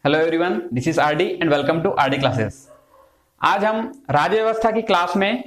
Hello everyone, this is RD and welcome to RD classes. आज हम राज्य व्यवस्था की क्लास में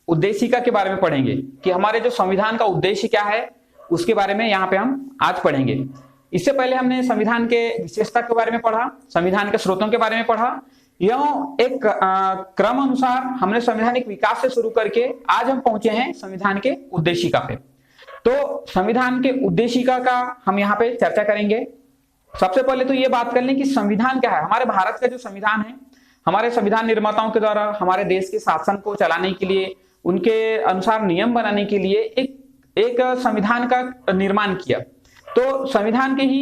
उद्देशिका के बारे में पढ़ेंगे कि हमारे जो संविधान का उद्देश्य क्या है, उसके बारे में यहाँ पे हम आज पढ़ेंगे। इससे पहले हमने संविधान के विशेषता के बारे में पढ़ा, संविधान के स्रोतों के बारे में पढ़ा। यह एक क्रम अनुसार हमने संवैधानिक विकास से शुरू करके आज हम पहुंचे हैं संविधान के उद्देशिका पे। तो संविधान के उद्देशिका का हम यहाँ पे चर्चा करेंगे। सबसे पहले तो ये बात कर लें कि संविधान क्या है। हमारे भारत का जो संविधान है, हमारे संविधान निर्माताओं के द्वारा हमारे देश के शासन को चलाने के लिए, उनके अनुसार नियम बनाने के लिए एक संविधान का निर्माण किया। तो संविधान के ही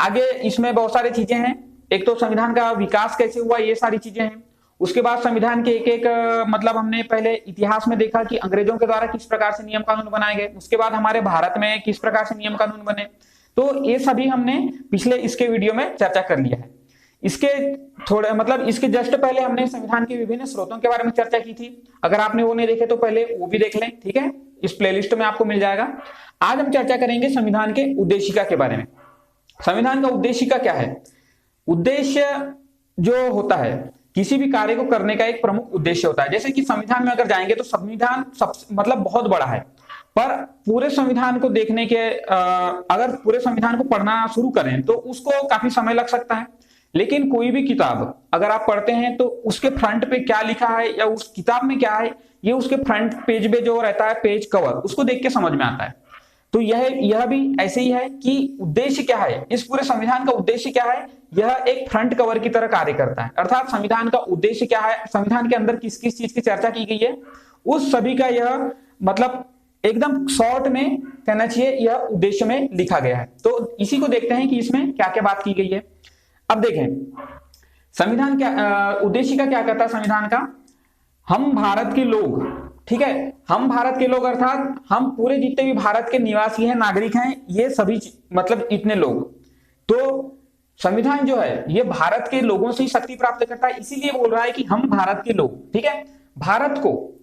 आगे इसमें बहुत सारी चीजें हैं। एक तो संविधान का विकास कैसे हुआ, ये सारी चीजें हैं। उसके बाद संविधान के एक मतलब हमने पहले इतिहास में देखा कि अंग्रेजों के द्वारा किस प्रकार से नियम कानून बनाए गए, उसके बाद हमारे भारत में किस प्रकार से नियम कानून बने। तो ये सभी हमने पिछले इसके वीडियो में चर्चा कर लिया है। इसके थोड़े मतलब इसके जस्ट पहले हमने संविधान के विभिन्न स्रोतों के बारे में चर्चा की थी। अगर आपने वो नहीं देखे तो पहले वो भी देख लें, ठीक है, इस प्लेलिस्ट में आपको मिल जाएगा। आज हम चर्चा करेंगे संविधान के उद्देशिका के बारे में। संविधान का उद्देशिका क्या है? उद्देश्य जो होता है, किसी भी कार्य को करने का एक प्रमुख उद्देश्य होता है। जैसे कि संविधान में अगर जाएंगे तो संविधान मतलब बहुत बड़ा है, पर पूरे संविधान को देखने के अगर पूरे संविधान को पढ़ना शुरू करें तो उसको काफी समय लग सकता है। लेकिन कोई भी किताब अगर आप पढ़ते हैं तो उसके फ्रंट पे क्या लिखा है या उस किताब में क्या है, ये उसके फ्रंट पेज पे जो रहता है पेज कवर, उसको देख के समझ में आता है। तो यह भी ऐसे ही है कि उद्देश्य क्या है, इस पूरे संविधान का उद्देश्य क्या है, यह एक फ्रंट कवर की तरह कार्य करता है। अर्थात संविधान का उद्देश्य क्या है, संविधान के अंदर किस किस चीज की चर्चा की गई है, उस सभी का यह मतलब एकदम शॉर्ट में कहना चाहिए यह उद्देश्य में लिखा गया है। तो इसी को देखते हैं कि इसमें क्या क्या बात की गई है। अब देखें संविधान क्या उद्देशिका क्या कहता है संविधान का। हम भारत के लोग, ठीक है, हम भारत के लोग अर्थात हम पूरे जितने भी भारत के निवासी हैं, नागरिक हैं, ये सभी मतलब इतने लोग। तो संविधान जो है ये भारत के लोगों से ही शक्ति प्राप्त करता है, इसीलिए बोल रहा है कि हम भारत के लोग, ठीक है, भारत को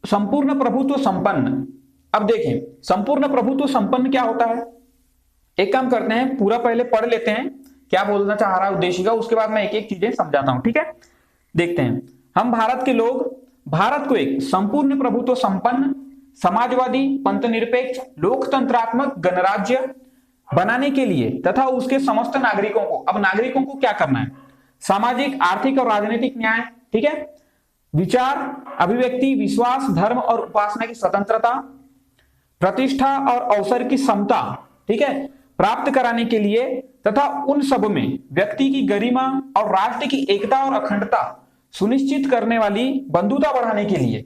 संपूर्ण प्रभुत्व संपन्न। अब देखें संपूर्ण प्रभुत्व संपन्न क्या होता है। एक काम करते हैं, पूरा पहले पढ़ लेते हैं क्या बोलना चाह रहा है उद्देशिका, उसके बाद मैं एक एक चीजें समझाता हूं, ठीक है। देखते हैं, हम भारत के लोग भारत को एक संपूर्ण प्रभुत्व संपन्न, समाजवादी, पंथनिरपेक्ष, लोकतंत्रात्मक गणराज्य बनाने के लिए तथा उसके समस्त नागरिकों को, अब नागरिकों को क्या करना है, सामाजिक, आर्थिक और राजनीतिक न्याय, ठीक है, विचार, अभिव्यक्ति, विश्वास, धर्म और उपासना की स्वतंत्रता, प्रतिष्ठा और अवसर की समता, ठीक है, प्राप्त कराने के लिए तथा उन सब में व्यक्ति की गरिमा और राष्ट्र की एकता और अखंडता सुनिश्चित करने वाली बंधुता बढ़ाने के लिए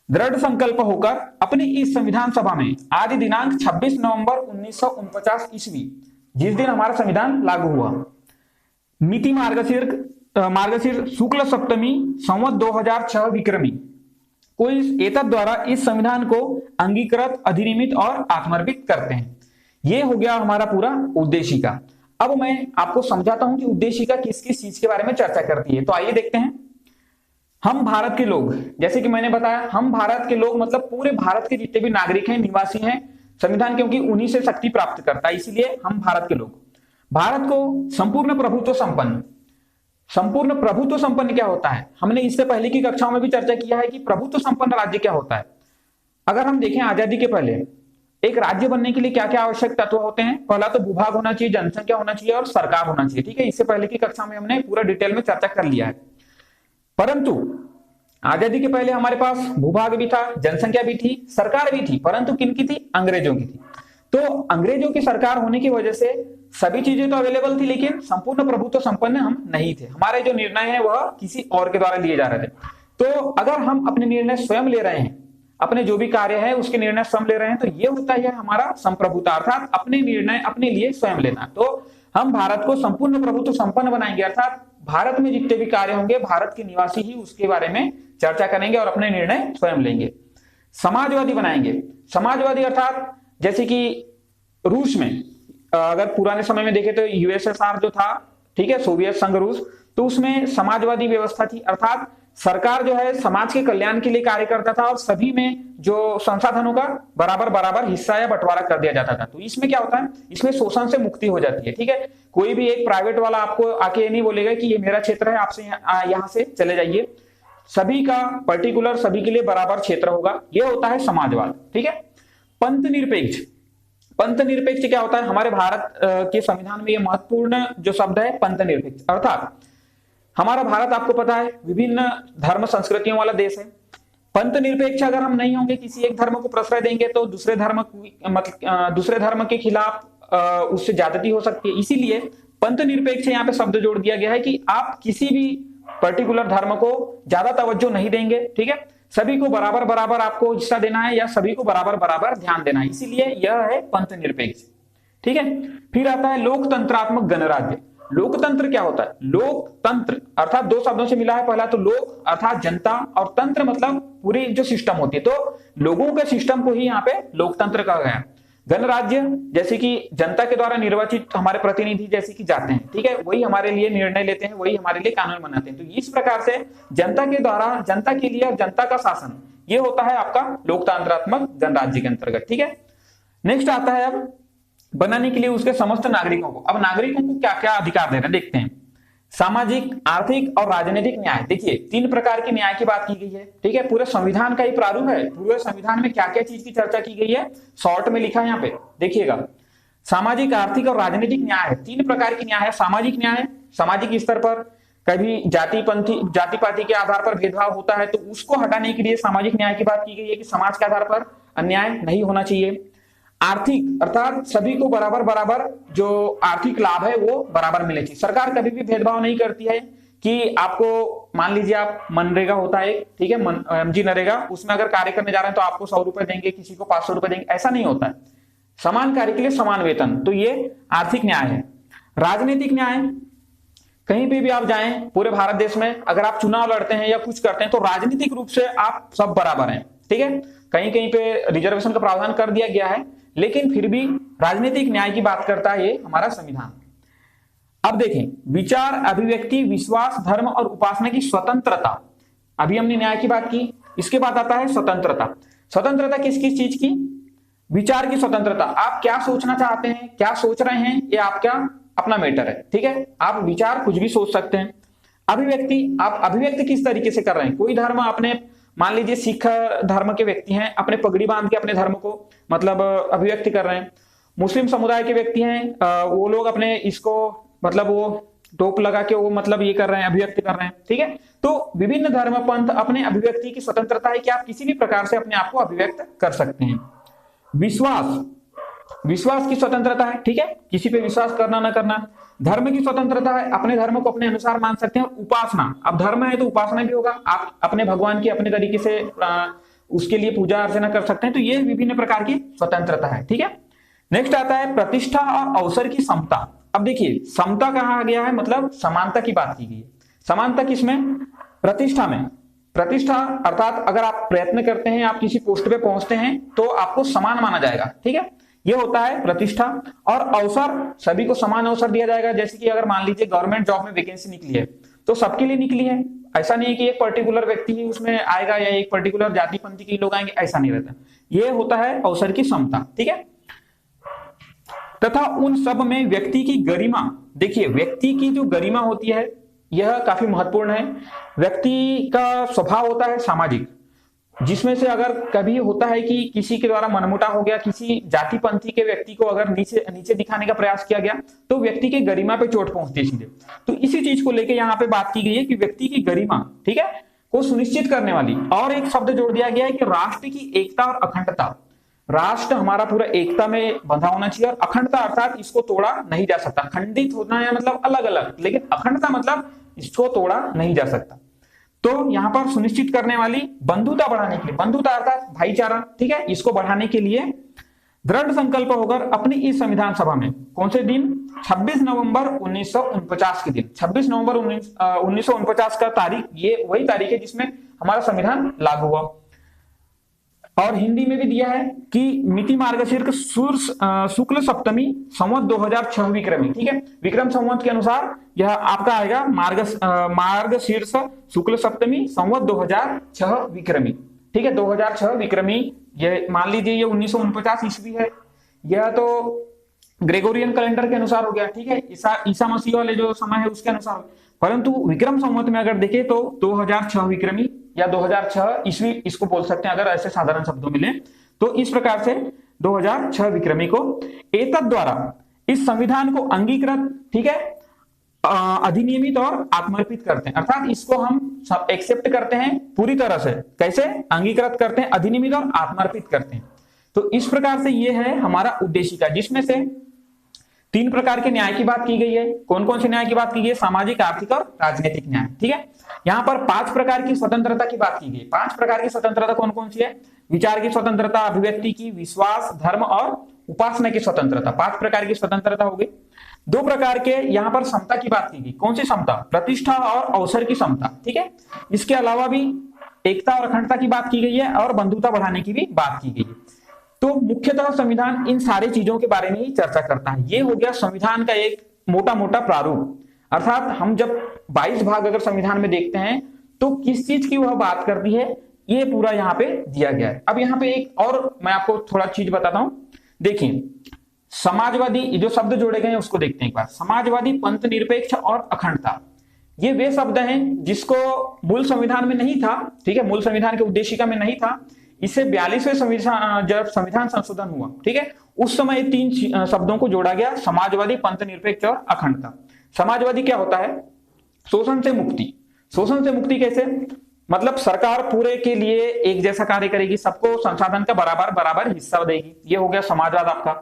दृढ़ संकल्प होकर अपनी इस संविधान सभा में आज दिनांक 26 नवंबर 1949 ईस्वी, जिस दिन हमारा संविधान लागू हुआ, मिति मार्गशीर शुक्ल सप्तमी संवत 2006 विक्रमी को इस एतद द्वारा इस संविधान को अंगीकृत, अधिनियमित और आत्मर्पित करते हैं। ये हो गया हमारा पूरा उद्देशिका। अब मैं आपको समझाता हूं कि उद्देशिका किस किस चीज के बारे में चर्चा करती है। तो आइए देखते हैं। हम भारत के लोग, जैसे कि मैंने बताया, हम भारत के लोग मतलब पूरे भारत के जितने भी नागरिक हैं, निवासी हैं, संविधान क्योंकि उन्हीं से शक्ति प्राप्त करता है, इसीलिए हम भारत के लोग भारत को संपूर्ण प्रभुत्व संपन्न। संपूर्ण प्रभुत्व संपन्न क्या होता है, हमने इससे पहले की कक्षाओं में भी चर्चा किया है कि प्रभुत्व संपन्न राज्य क्या होता है। अगर हम देखें आजादी के पहले एक राज्य बनने के लिए क्या क्या आवश्यक तत्व होते हैं, पहला तो भूभाग होना चाहिए, जनसंख्या होना चाहिए और सरकार होना चाहिए, ठीक है। इससे पहले की कक्षा में हमने पूरा डिटेल में चर्चा कर लिया है। परंतु आजादी के पहले हमारे पास भूभाग भी था, जनसंख्या भी थी, सरकार भी थी, परंतु किनकी थी, अंग्रेजों की थी। तो अंग्रेजों की सरकार होने की वजह से सभी चीजें तो अवेलेबल थी, लेकिन संपूर्ण प्रभुत्व संपन्न हम नहीं थे। हमारे जो निर्णय है वह किसी और के द्वारा लिए जा रहे थे। तो अगर हम अपने निर्णय स्वयं ले रहे हैं, अपने जो भी कार्य है उसके निर्णय स्वयं ले रहे हैं, तो ये होता है हमारा संप्रभुता, अर्थात अपने निर्णय अपने लिए स्वयं लेना। तो हम भारत को संपूर्ण प्रभुत्व संपन्न बनाएंगे, अर्थात भारत में जितने भी कार्य होंगे भारत के निवासी ही उसके बारे में चर्चा करेंगे और अपने निर्णय स्वयं लेंगे। समाजवादी बनाएंगे, समाजवादी अर्थात जैसे कि रूस में अगर पुराने समय में देखें तो यूएसएसआर जो था, ठीक है, सोवियत संघ रूस, तो उसमें समाजवादी व्यवस्था थी, अर्थात सरकार जो है समाज के कल्याण के लिए कार्य करता था और सभी में जो संसाधनों का बराबर बराबर हिस्सा या बंटवारा कर दिया जाता था। तो इसमें क्या होता है, इसमें शोषण से मुक्ति हो जाती है। ठीक है, कोई भी एक प्राइवेट वाला आपको आके नहीं बोलेगा कि ये मेरा क्षेत्र है, आपसे यहाँ से चले जाइए। सभी का पर्टिकुलर सभी के लिए बराबर क्षेत्र होगा, ये होता है समाजवाद। ठीक है, पंथ निरपेक्ष। पंथ निरपेक्ष क्या होता है, हमारे भारत के संविधान में ये महत्वपूर्ण जो शब्द है पंथ निरपेक्ष, अर्थात हमारा भारत आपको पता है विभिन्न धर्म संस्कृतियों वाला देश है। पंथ निरपेक्ष अगर हम नहीं होंगे, किसी एक धर्म को प्रश्रय देंगे तो दूसरे धर्म के खिलाफ उससे ज्यादती हो सकती है। इसीलिए पंथ निरपेक्ष यहाँ पे शब्द जोड़ दिया गया है कि आप किसी भी पर्टिकुलर धर्म को ज्यादा तवज्जो नहीं देंगे। ठीक है, सभी को बराबर बराबर आपको हिस्सा देना है या सभी को बराबर बराबर ध्यान देना है, इसीलिए यह है पंथ निरपेक्ष। ठीक है, फिर आता है लोकतंत्रात्मक गणराज्य। लोकतंत्र क्या होता है, लोकतंत्र अर्थात दो शब्दों से मिला है, पहला तो लोक अर्थात जनता और तंत्र मतलब पूरी जो सिस्टम होती है, तो लोगों के सिस्टम को ही यहाँ पे लोकतंत्र कहा गया। गणराज्य जैसे कि जनता के द्वारा निर्वाचित हमारे प्रतिनिधि जैसे कि जाते हैं, ठीक है, वही हमारे लिए निर्णय लेते हैं, वही हमारे लिए कानून बनाते हैं। तो इस प्रकार से जनता के द्वारा जनता के लिए जनता का शासन, ये होता है आपका लोकतंत्रात्मक गणराज्य के अंतर्गत। ठीक है, नेक्स्ट आता है अब बनाने के लिए उसके समस्त नागरिकों को। अब नागरिकों को क्या क्या अधिकार दे रहे हैं देखते हैं। सामाजिक, आर्थिक और राजनीतिक न्याय। देखिए 3 प्रकार के न्याय की बात की गई है। ठीक है, पूरे संविधान का ही प्रारूप है, पूरे संविधान में क्या क्या चीज की चर्चा की गई है शॉर्ट में लिखा है यहाँ पे देखिएगा। सामाजिक, आर्थिक और राजनीतिक न्याय है, 3 प्रकार की न्याय है। सामाजिक न्याय, सामाजिक स्तर पर कभी जाति पाति के आधार पर भेदभाव होता है तो उसको हटाने के लिए सामाजिक न्याय की बात की गई है कि समाज के आधार पर अन्याय नहीं होना चाहिए। आर्थिक अर्थात सभी को बराबर बराबर जो आर्थिक लाभ है वो बराबर मिले चाहिए। सरकार कभी भी भेदभाव नहीं करती है कि आपको मान लीजिए आप मनरेगा होता है, ठीक है, MG नरेगा, उसमें अगर कार्य करने जा रहे हैं तो आपको 100 रुपए देंगे, किसी को 500 रुपए देंगे, ऐसा नहीं होता है। समान कार्य के लिए समान वेतन, तो ये आर्थिक न्याय है। राजनीतिक न्याय, कहीं पे भी आप जाएं पूरे भारत देश में, अगर आप चुनाव लड़ते हैं या कुछ करते हैं तो राजनीतिक रूप से आप सब बराबर हैं। ठीक है, कहीं कहीं पे रिजर्वेशन का प्रावधान कर दिया गया है, लेकिन फिर भी राजनीतिक न्याय की बात करता है ये हमारा संविधान। अब देखें विचार, अभिव्यक्ति, विश्वास, धर्म और उपासना की स्वतंत्रता। अभी हमने न्याय की बात की, इसके बाद आता है स्वतंत्रता। स्वतंत्रता किस किस चीज की, विचार की स्वतंत्रता, आप क्या सोचना चाहते हैं, क्या सोच रहे हैं, ये आपका अपना मैटर है। ठीक है, आप विचार कुछ भी सोच सकते हैं। अभिव्यक्ति, आप अभिव्यक्ति किस तरीके से कर रहे हैं, कोई धर्म अपने, मान लीजिए सिख धर्म के व्यक्ति हैं, अपने पगड़ी बांध के अपने धर्म को मतलब अभिव्यक्ति कर रहे हैं। मुस्लिम समुदाय के व्यक्ति हैं, वो लोग अपने इसको मतलब वो टोप लगा के वो मतलब ये कर रहे हैं, अभिव्यक्ति कर रहे हैं। ठीक है, तो विभिन्न धर्म पंथ अपने अभिव्यक्ति की स्वतंत्रता है कि आप किसी भी प्रकार से अपने आप को अभिव्यक्त कर सकते हैं। विश्वास, विश्वास की स्वतंत्रता है, ठीक है, किसी पे विश्वास करना ना करना। धर्म की स्वतंत्रता है, अपने धर्म को अपने अनुसार मान सकते हैं। उपासना, अब धर्म है तो उपासना भी होगा, आप अपने भगवान की अपने तरीके से उसके लिए पूजा अर्चना कर सकते हैं। तो ये विभिन्न प्रकार की स्वतंत्रता है। ठीक है, नेक्स्ट आता है प्रतिष्ठा और अवसर की समता। अब देखिए समता कहाँ आ गया है, मतलब समानता की बात की गई है। समानता किसमें, प्रतिष्ठा में। प्रतिष्ठा अर्थात अगर आप प्रयत्न करते हैं, आप किसी पोस्ट पे पहुंचते हैं तो आपको समान माना जाएगा। ठीक है, ये होता है प्रतिष्ठा। और अवसर, सभी को समान अवसर दिया जाएगा। जैसे कि अगर मान लीजिए गवर्नमेंट जॉब में वैकेंसी निकली है तो सबके लिए निकली है, ऐसा नहीं है कि एक पर्टिकुलर व्यक्ति ही उसमें आएगा या एक पर्टिकुलर जाति पंथी के लोग आएंगे, ऐसा नहीं रहता। ये होता है अवसर की समता। ठीक है, तथा उन सब में व्यक्ति की गरिमा। देखिए व्यक्ति की जो गरिमा होती है यह काफी महत्वपूर्ण है। व्यक्ति का स्वभाव होता है सामाजिक, जिसमें से अगर कभी होता है कि किसी के द्वारा मनमुटाव हो गया, किसी जाति पंथी के व्यक्ति को अगर नीचे दिखाने का प्रयास किया गया तो व्यक्ति की गरिमा पे चोट पहुंचती है सीधे। तो इसी चीज को लेके यहाँ पे बात की गई है कि व्यक्ति की गरिमा, ठीक है, को सुनिश्चित करने वाली। और एक शब्द जोड़ दिया गया है कि राष्ट्र की एकता और अखंडता। राष्ट्र हमारा पूरा एकता में बंधा होना चाहिए और अखंडता अर्थात इसको तोड़ा नहीं जा सकता। खंडित होना है मतलब अलग अलग, लेकिन अखंडता मतलब इसको तोड़ा नहीं जा सकता। तो यहाँ पर सुनिश्चित करने वाली, बंधुता बढ़ाने के लिए, बंधुता अर्थात भाईचारा, ठीक है, इसको बढ़ाने के लिए दृढ़ संकल्प होकर अपनी इस संविधान सभा में कौन से दिन, 26 नवंबर 1949 के दिन, 26 नवंबर 1949 का तारीख, ये वही तारीख है जिसमें हमारा संविधान लागू हुआ। और हिंदी में भी दिया है कि मिति मार्गशीर्ष शुक्ल सप्तमी संवत 2006 विक्रमी। ठीक है, विक्रम संवत के अनुसार यह आपका आएगा मार्गशीर्ष शुक्ल सप्तमी संवत 2006 विक्रमी। ठीक है, 2006 विक्रमी, ये मान लीजिए ये 1949 ईस्वी है, यह तो ग्रेगोरियन कैलेंडर के अनुसार हो गया। ठीक है, ईसा मसीह वाले जो समय है उसके अनुसार, परंतु विक्रम संवत में अगर देखें तो 2006 विक्रमी या 2006 ईस्वी इसको बोल सकते हैं अगर ऐसे साधारण शब्दों में लें तो। इस प्रकार से 2006 विक्रमी को एतद द्वारा इस संविधान को अंगीकृत, ठीक है, अधिनियमित और आत्मर्पित करते हैं, अर्थात इसको हम एक्सेप्ट करते हैं पूरी तरह से। कैसे अंगीकृत करते हैं? अधिनियमित और आत्मर्पित करते हैं। तो इस प्रकार से ये है हमारा उद्देशिका, जिसमें से 3 प्रकार के न्याय की बात की गई है। कौन कौन से न्याय की बात की गई है? सामाजिक, आर्थिक और राजनीतिक न्याय। ठीक है, यहाँ पर 5 प्रकार की स्वतंत्रता की बात की गई। 5 प्रकार की स्वतंत्रता कौन कौन सी है? विचार की स्वतंत्रता, अभिव्यक्ति की, विश्वास, धर्म और उपासना की स्वतंत्रता। 5 प्रकार की स्वतंत्रता हो गई। 2 प्रकार के यहाँ पर समता की बात की गई। कौन सी समता? प्रतिष्ठा और अवसर की समता। ठीक है, इसके अलावा भी एकता और अखंडता की बात की गई है और बंधुता बढ़ाने की भी बात की गई है। तो मुख्यतः संविधान इन सारी चीजों के बारे में ही चर्चा करता है। ये हो गया संविधान का एक मोटा मोटा प्रारूप, अर्थात हम जब 22 भाग अगर संविधान में देखते हैं तो किस चीज की वह बात करती है, ये पूरा यहाँ पे दिया गया है। अब यहाँ पे एक और मैं आपको थोड़ा चीज बताता हूं। देखिए, समाजवादी, जो शब्द जोड़े गए हैं उसको देखते हैं एक बार। समाजवादी, पंथ निरपेक्ष और अखंडता, ये वे शब्द हैं जिसको मूल संविधान में नहीं था। ठीक है, मूल संविधान के उद्देशिका में नहीं था। इसे 42वें संविधान, जब संविधान संशोधन हुआ, ठीक है, उस समय 3 शब्दों को जोड़ा गया, समाजवादी, पंथ निरपेक्ष और अखंडता। समाजवादी क्या होता है? शोषण से मुक्ति। शोषण से मुक्ति कैसे? मतलब सरकार पूरे के लिए एक जैसा कार्य करेगी, सबको संसाधन का बराबर हिस्सा देगी, ये हो गया समाजवाद आपका।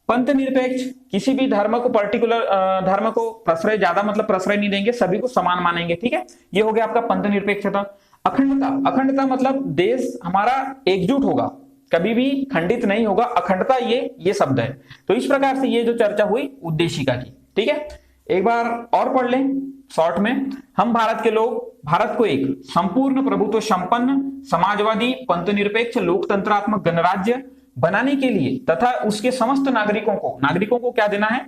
पंथ निरपेक्ष, किसी भी धर्म को, पर्टिकुलर धर्म को प्रश्रय, ज्यादा मतलब प्रश्रय नहीं देंगे, सभी को समान मानेंगे। ठीक है, ये हो गया आपका पंथ निरपेक्षता। अखंडता, अखंडता मतलब देश हमारा एकजुट होगा, कभी भी खंडित नहीं होगा। अखंडता ये शब्द है। तो इस प्रकार से ये जो चर्चा हुई उद्देशिका की। ठीक है, एक बार और पढ़ लें शॉर्ट में। हम भारत के लोग भारत को एक संपूर्ण प्रभुत्व संपन्न समाजवादी पंथ निरपेक्ष लोकतंत्रात्मक गणराज्य बनाने के लिए तथा उसके समस्त नागरिकों को क्या देना है?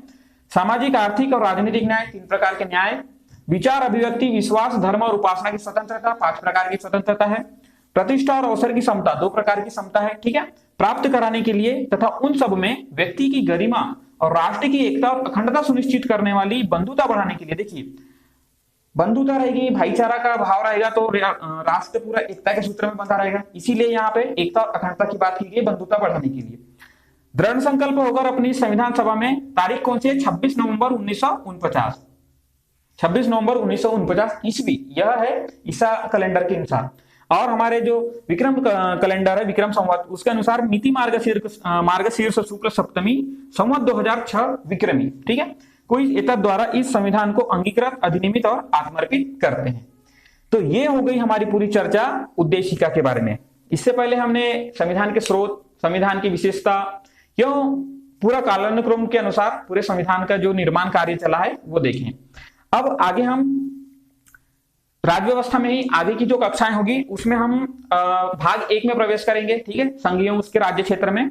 सामाजिक, आर्थिक और राजनीतिक न्याय, 3 प्रकार के न्याय, विचार, अभिव्यक्ति, विश्वास, धर्म और उपासना की स्वतंत्रता, 5 प्रकार की स्वतंत्रता है, प्रतिष्ठा और अवसर की समता, 2 प्रकार की समता है। ठीक है, प्राप्त कराने के लिए तथा उन सब में व्यक्ति की गरिमा और राष्ट्र की एकता और अखंडता सुनिश्चित करने वाली बंधुता बढ़ाने के लिए। देखिए, बंधुता रहेगी, भाईचारा का भाव रहेगा तो राष्ट्र पूरा एकता के सूत्र में बंधा रहेगा। इसीलिए यहाँ पे एकता और अखंडता की बात की गई, बंधुता बढ़ाने के लिए। दृढ़ संकल्प होकर अपनी संविधान सभा में, तारीख कौन सी है? 26 नवंबर 1949, 26 नवंबर 1949 ईस्वी, यह है ईसा कैलेंडर के अनुसार। और हमारे जो विक्रम कैलेंडर है, विक्रम संवत, उसके अनुसार मिति मार्गशीर्ष शुक्ल सप्तमी संवत 2006 विक्रमी। ठीक है, कोई एतद द्वारा इस संविधान को अंगीकृत, अधिनियमित और आत्मर्पित करते हैं। तो ये हो गई हमारी पूरी चर्चा उद्देशिका के बारे में। इससे पहले हमने संविधान के स्रोत, संविधान की विशेषता, क्यों पूरा कालानुक्रम के अनुसार पूरे संविधान का जो निर्माण कार्य चला है वो देखें। अब आगे हम राज्य व्यवस्था में ही आगे की जो कक्षाएं होगी उसमें हम भाग 1 में प्रवेश करेंगे। ठीक है, संघीय उसके राज्य क्षेत्र में।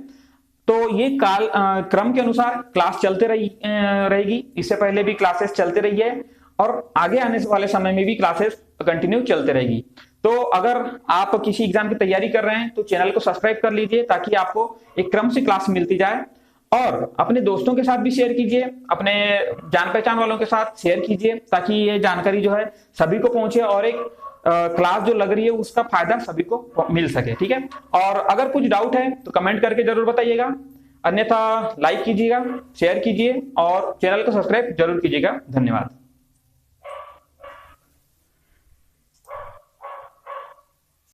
तो ये क्रम के अनुसार क्लास चलते रहेगी। इससे पहले भी क्लासेस चलते रही है और आगे आने वाले समय में भी क्लासेस कंटिन्यू चलते रहेगी। तो अगर आप किसी एग्जाम की तैयारी कर रहे हैं तो चैनल को सब्सक्राइब कर लीजिए ताकि आपको एक क्रम से क्लास मिलती जाए, और अपने दोस्तों के साथ भी शेयर कीजिए, अपने जान पहचान वालों के साथ शेयर कीजिए ताकि ये जानकारी जो है सभी को पहुंचे और एक क्लास जो लग रही है उसका फायदा सभी को मिल सके। ठीक है, और अगर कुछ डाउट है तो कमेंट करके जरूर बताइएगा, अन्यथा लाइक कीजिएगा, शेयर कीजिए और चैनल को सब्सक्राइब जरूर कीजिएगा। धन्यवाद।